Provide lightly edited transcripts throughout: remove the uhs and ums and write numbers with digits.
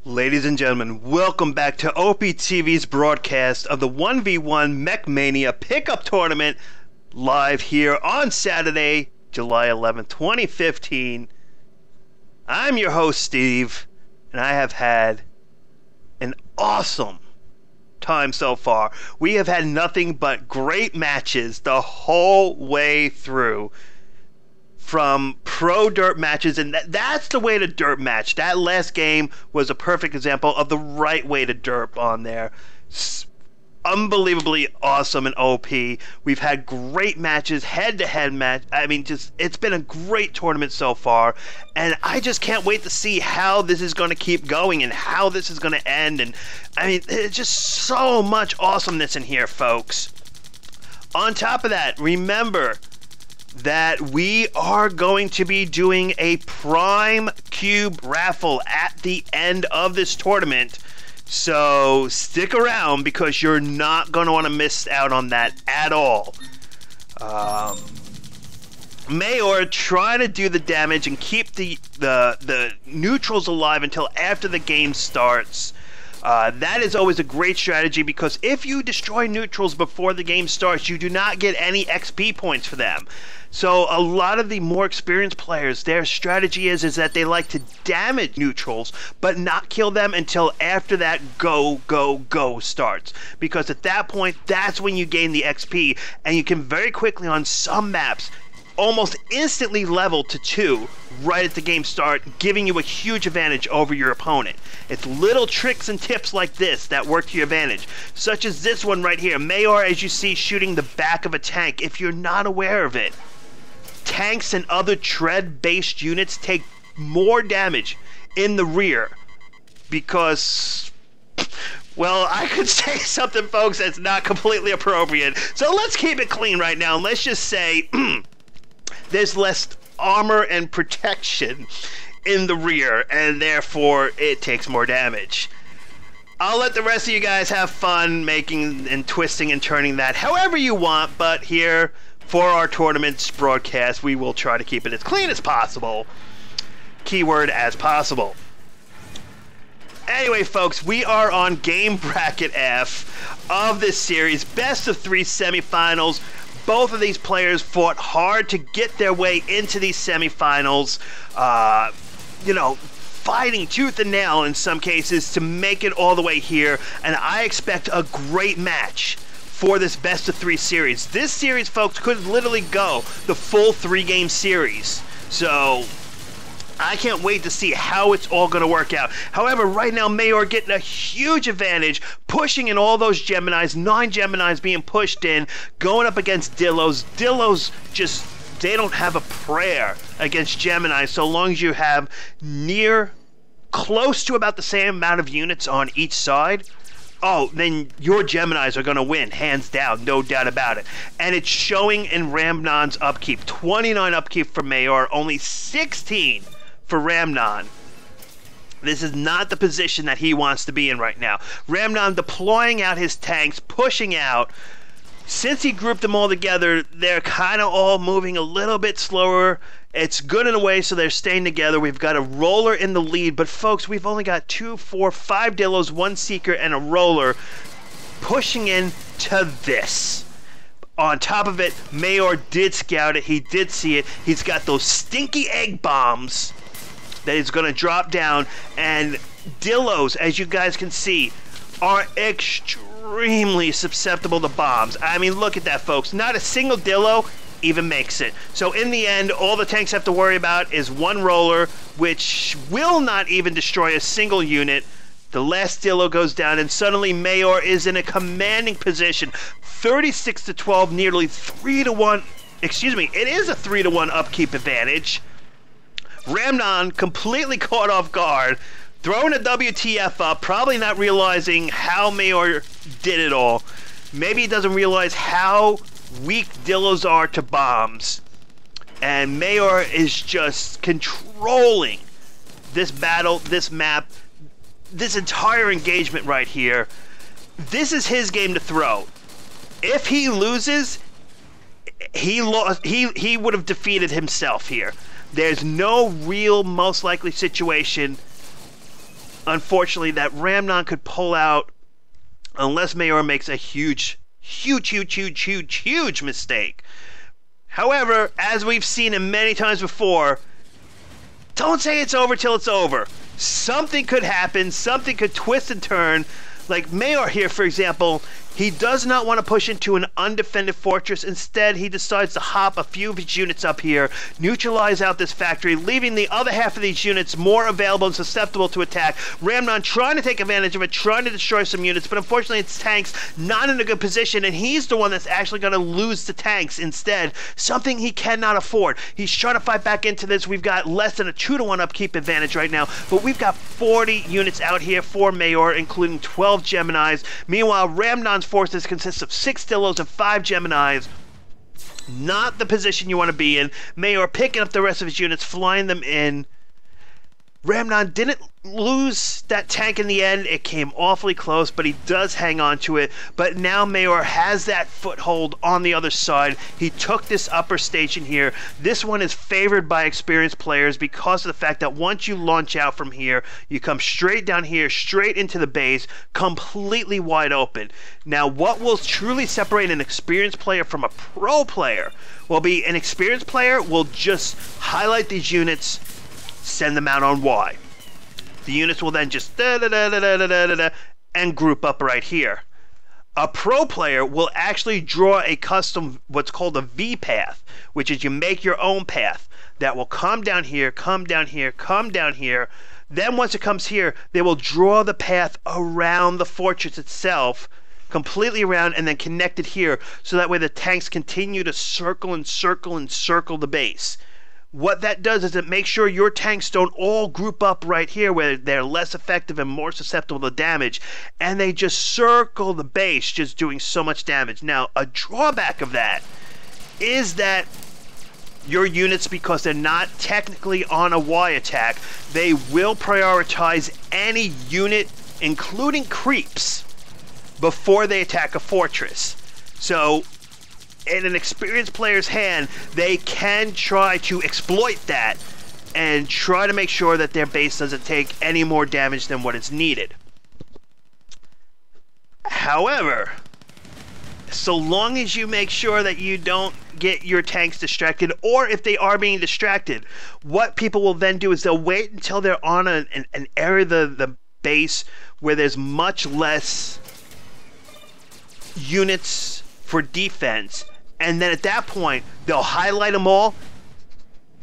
Ladies and gentlemen, welcome back to OPTV's broadcast of the 1v1 Mech Mania pickup tournament live here on Saturday, July 11th, 2015. I'm your host, Steve, and I have had an awesome time so far. We have had nothing but great matches the whole way through. From pro dirt matches, and that's the way to dirt match. That last game was a perfect example of the right way to derp on there. Unbelievably awesome and OP. We've had great matches, head-to-head match. I mean, it's been a great tournament so far, and I just can't wait to see how this is going to keep going and how this is going to end. And I mean, it's just so much awesomeness in here, folks. On top of that, remember that we are going to be doing a Prime Cube raffle at the end of this tournament. So stick around because you're not going to want to miss out on that at all. Maor trying to do the damage and keep the neutrals alive until after the game starts. That is always a great strategy because if you destroy neutrals before the game starts, you do not get any XP points for them. So a lot of the more experienced players, their strategy is that they like to damage neutrals, but not kill them until after that go starts. Because at that point, that's when you gain the XP, and you can very quickly on some maps almost instantly level to 2 right at the game start, giving you a huge advantage over your opponent. It's little tricks and tips like this that work to your advantage, such as this one right here. Maor, as you see, shooting the back of a tank. If you're not aware of it, tanks and other tread-based units take more damage in the rear because, well, I could say something, folks, that's not completely appropriate. So let's keep it clean right now, and let's just say there's less armor and protection in the rear, and therefore it takes more damage. I'll let the rest of you guys have fun making and twisting and turning that however you want, but here for our tournament's broadcast, we will try to keep it as clean as possible. Keyword as possible. Anyway, folks, we are on game bracket F of this series, best of 3 semifinals. Both of these players fought hard to get their way into these semifinals, you know, fighting tooth and nail in some cases to make it all the way here, and I expect a great match for this best of 3 series. This series, folks, could literally go the full 3-game series. So I can't wait to see how it's all going to work out. However, right now, Maor getting a huge advantage, pushing in all those Geminis, 9 Geminis being pushed in, going up against Dillos. Dillos just, they don't have a prayer against Gemini so long as you have close to about the same amount of units on each side. Oh, then your Geminis are going to win, hands down, no doubt about it. And it's showing in Rambnon's upkeep. 29 upkeep for Maor, only 16 for Rambnon. This is not the position that he wants to be in right now. Rambnon deploying out his tanks, pushing out. Since he grouped them all together, they're kind of all moving a little bit slower. It's good in a way, so they're staying together. We've got a roller in the lead, but folks, we've only got 2, 4, 5 Dillos, 1 Seeker, and a roller pushing in to this. On top of it, Maor did scout it. He did see it. He's got those stinky egg bombs that he's going to drop down, and Dillos, as you guys can see, are extremely susceptible to bombs. I mean, look at that, folks. Not a single Dillo even makes it. So in the end, all the tanks have to worry about is 1 roller, which will not even destroy a single unit. The last Dillo goes down, and suddenly Maor is in a commanding position. 36-12, nearly 3-to-1. Excuse me, it is a 3-to-1 upkeep advantage. Rambnon completely caught off guard, throwing a WTF up, probably not realizing how Maor did it all. Maybe he doesn't realize how weak Dillos are to bombs. And Maor is just controlling this battle, this map, this entire engagement right here. This is his game to throw. If he loses, he would have defeated himself here. There's no real most likely situation unfortunately, that Rambnon could pull out unless Maor makes a huge mistake. However, as we've seen it many times before, don't say it's over till it's over. Something could happen, something could twist and turn. Like Maor here, for example, he does not want to push into an undefended fortress. Instead, he decides to hop a few of his units up here, neutralize out this factory, leaving the other half of these units more available and susceptible to attack. Rambnon trying to take advantage of it, trying to destroy some units, but unfortunately its tanks not in a good position, and he's the one that's actually going to lose the tanks instead, something he cannot afford. He's trying to fight back into this. We've got less than a 2-to-1 upkeep advantage right now, but we've got 40 units out here for Maor, including 12 Geminis. Meanwhile, Rambnon's forces consist of 6 Stillos and 5 Geminis. Not the position you want to be in. Maor picking up the rest of his units, flying them in. Rambnon didn't lose that tank in the end. It came awfully close, but he does hang on to it. But now Maor has that foothold on the other side. He took this upper station here. This one is favored by experienced players because of the fact that once you launch out from here, you come straight down here, straight into the base, completely wide open. Now, what will truly separate an experienced player from a pro player will be an experienced player will just highlight these units, send them out on Y. The units will then just and group up right here. A pro player will actually draw a custom, what's called a V path, which is you make your own path that will come down here, come down here, come down here. Then once it comes here, they will draw the path around the fortress itself, completely around, and then connect it here, so that way the tanks continue to circle and circle and circle the base. What that does is it makes sure your tanks don't all group up right here where they're less effective and more susceptible to damage, and they just circle the base, just doing so much damage. Now, a drawback of that is that your units, because they're not technically on a Y attack, they will prioritize any unit, including creeps, before they attack a fortress. So in an experienced player's hand, they can try to exploit that and try to make sure that their base doesn't take any more damage than what is needed. However, so long as you make sure that you don't get your tanks distracted, or if they are being distracted, what people will then do is they'll wait until they're on an area of the base where there's much less units for defense, and then at that point they'll highlight them all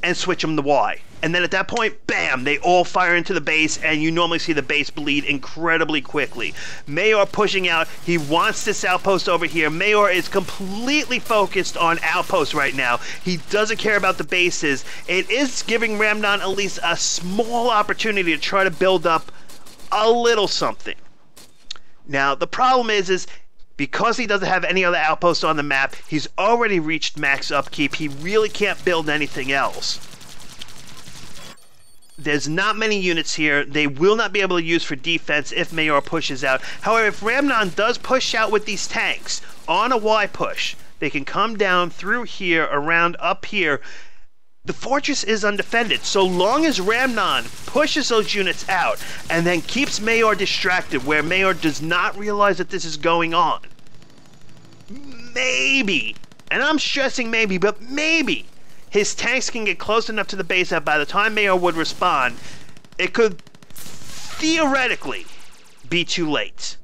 and switch them to Y, and then at that point, bam, they all fire into the base, and you normally see the base bleed incredibly quickly. Maor pushing out, he wants this outpost over here. Maor is completely focused on outposts right now. He doesn't care about the bases. It is giving Rambnon at least a small opportunity to try to build up a little something. Now the problem is because he doesn't have any other outposts on the map, he's already reached max upkeep. He really can't build anything else. There's not many units here. They will not be able to use for defense if Maor pushes out. However, if Rambnon does push out with these tanks on a Y push, they can come down through here, around up here. The fortress is undefended. So long as Rambnon pushes those units out and then keeps Maor distracted, where Maor does not realize that this is going on, maybe, and I'm stressing maybe, but maybe, his tanks can get close enough to the base that by the time Maor would respond, it could theoretically be too late.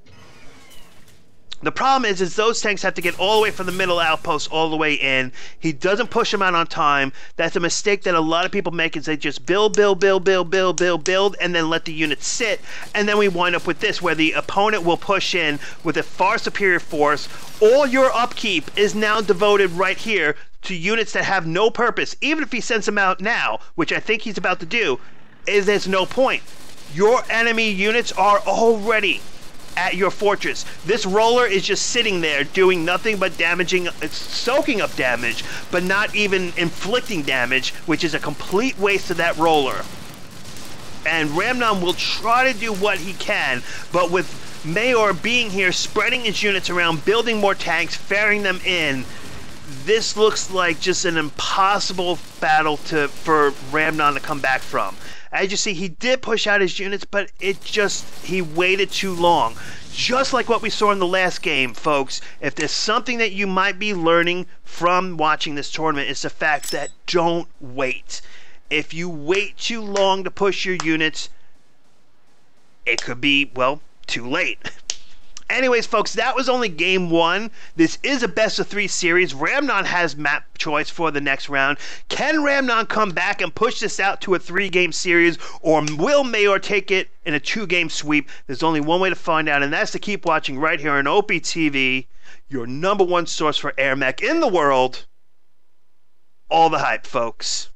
The problem is those tanks have to get all the way from the middle outpost all the way in. He doesn't push them out on time. That's a mistake that a lot of people make, is they just build, and then let the units sit. And then we wind up with this, where the opponent will push in with a far superior force. All your upkeep is now devoted right here to units that have no purpose. Even if he sends them out now, which I think he's about to do, there's no point. Your enemy units are already at your fortress. This roller is just sitting there doing nothing but damaging, soaking up damage, but not even inflicting damage, which is a complete waste of that roller. And Rambnon will try to do what he can, but with Maor being here, spreading his units around, building more tanks, ferrying them in, this looks like just an impossible battle for Rambnon to come back from. As you see, he did push out his units, but he waited too long. Just like what we saw in the last game, folks. If there's something that you might be learning from watching this tournament, it's the fact that don't wait. If you wait too long to push your units, it could be, well, too late. Anyways, folks, that was only game 1. This is a best-of-3 series. Rambnon has map choice for the next round. Can Rambnon come back and push this out to a 3-game series, or will Maor take it in a 2-game sweep? There's only one way to find out, and that's to keep watching right here on OPTV, your #1 source for AirMech in the world. All the hype, folks.